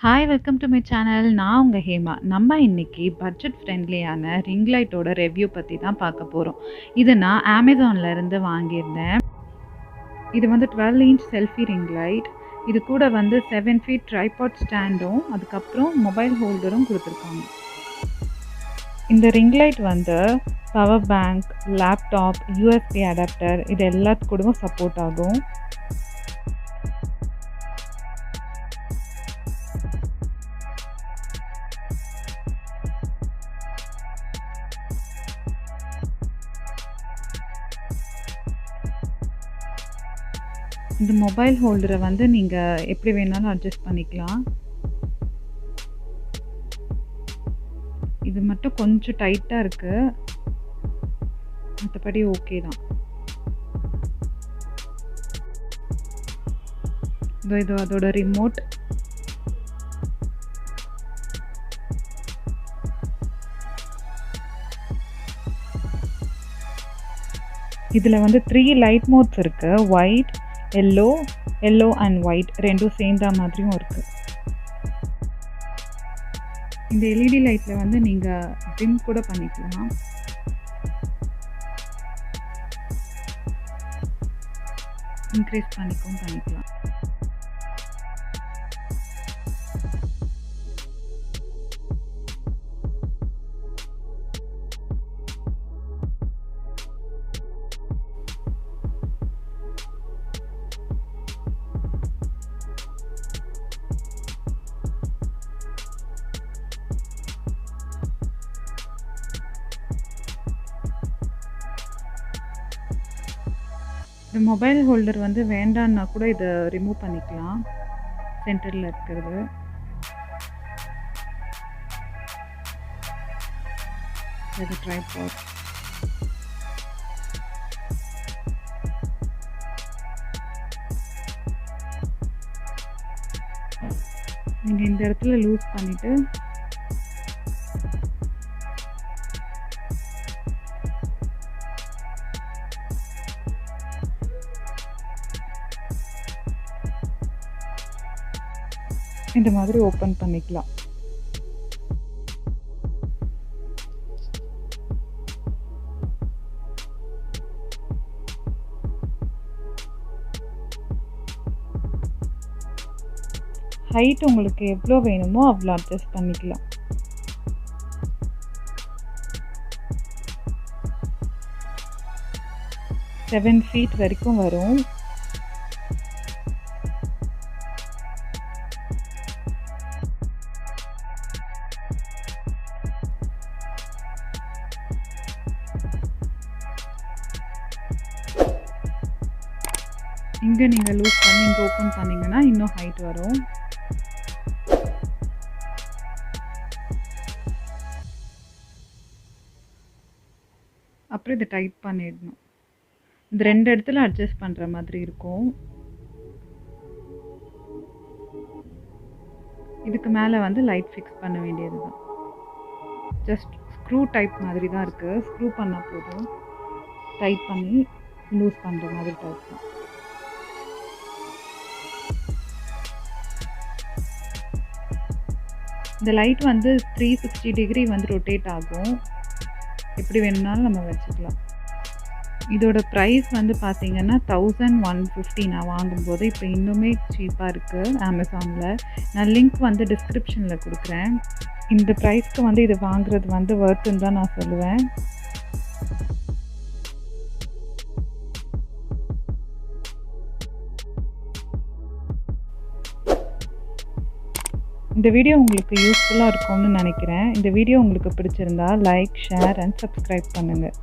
Hi welcome to my channel. நான் உங்கள் ஹேமா. நம்ம இன்னைக்கு பட்ஜெட் ஃப்ரெண்ட்லியான ரிங் லைட்டோட ரிவ்யூ பற்றி தான் பார்க்க போகிறோம். இது நான் அமேசான்ல இருந்து வாங்கியிருந்தேன். இது வந்து 12 இன்ச் செல்ஃபி ரிங் லைட். இது கூட வந்து 7 ஃபீட் ட்ரைபாட் ஸ்டாண்டும் அதுக்கப்புறம் மொபைல் ஹோல்டரும் கொடுத்துருக்காங்க. இந்த ரிங் லைட் வந்து power bank, laptop, USB adapter இது எல்லாத்து கூடவும் சப்போர்ட் ஆகும். இந்த மொபைல் ஹோல்டரை வந்து நீங்கள் எப்படி வேணாலும் அட்ஜஸ்ட் பண்ணிக்கலாம். இது மட்டும் கொஞ்சம் டைட்டாக இருக்குது, மற்றபடி ஓகே தான். இது அதோட ரிமோட். இதில் வந்து 3 லைட் மோட்ஸ் இருக்குது. ஒயிட், எல்லோ அண்ட் ஒயிட் ரெண்டும் சேர்ந்த மாதிரியும் இருக்குது. இந்த எல்இடி லைட்டில் வந்து நீங்கள் டிம் கூட பண்ணிக்கலாம். இன்க்ரீஸ் பண்ணிக்கலாம். இந்த மொபைல் ஹோல்டர் வந்து வேண்டான்னா கூட இதை ரிமூவ் பண்ணிக்கலாம். சென்டரில் இருக்கிறது இது ட்ரைபாட். நீங்கள் இந்த இடத்துல லூஸ் பண்ணிவிட்டு இந்த மாதிரி ஓப்பன் பண்ணிக்கலாம். ஹைட் உங்களுக்கு எவ்வளோ வேணுமோ அவ்வளோ அட்ஜஸ்ட் பண்ணிக்கலாம். செவன் ஃபீட் வரைக்கும் வரும். இங்கே நீங்கள் லூஸ் பண்ணி இங்கே ஓப்பன் பண்ணிங்கன்னா இன்னும் ஹைட் வரும். அப்புறம் இதை டைட் பண்ணிடணும். இந்த 2 இடத்துல அட்ஜஸ்ட் பண்ணுற மாதிரி இருக்கும். இதுக்கு மேலே வந்து லைட் ஃபிக்ஸ் பண்ண வேண்டியது தான். ஜஸ்ட் ஸ்க்ரூ டைப் மாதிரி தான் இருக்குது. ஸ்க்ரூ பண்ணால் போதும். டைட் பண்ணி லூஸ் பண்ணுற மாதிரி டைப் தான். இந்த லைட் வந்து 360 டிகிரி வந்து ரொட்டேட் ஆகும். எப்படி வேணும்னாலும் நம்ம வச்சுக்கலாம். இதோட ப்ரைஸ் வந்து பார்த்திங்கன்னா 1150 நான் வாங்கும்போது. இப்போ இன்னுமே சீப்பாக இருக்குது அமேசானில். நான் லிங்க் வந்து டிஸ்கிரிப்ஷனில் கொடுக்குறேன். இந்த ப்ரைஸ்க்கு வந்து இது வாங்குறது வந்து வர்த்துன்னு தான் நான் சொல்லுவேன். இந்த வீடியோ உங்களுக்கு யூஸ்ஃபுல்லாக இருக்கும்னு நினைக்கிறேன். இந்த வீடியோ உங்களுக்கு பிடிச்சிருந்தா லைக், ஷேர் அண்ட் சப்ஸ்கிரைப் பண்ணுங்கள்.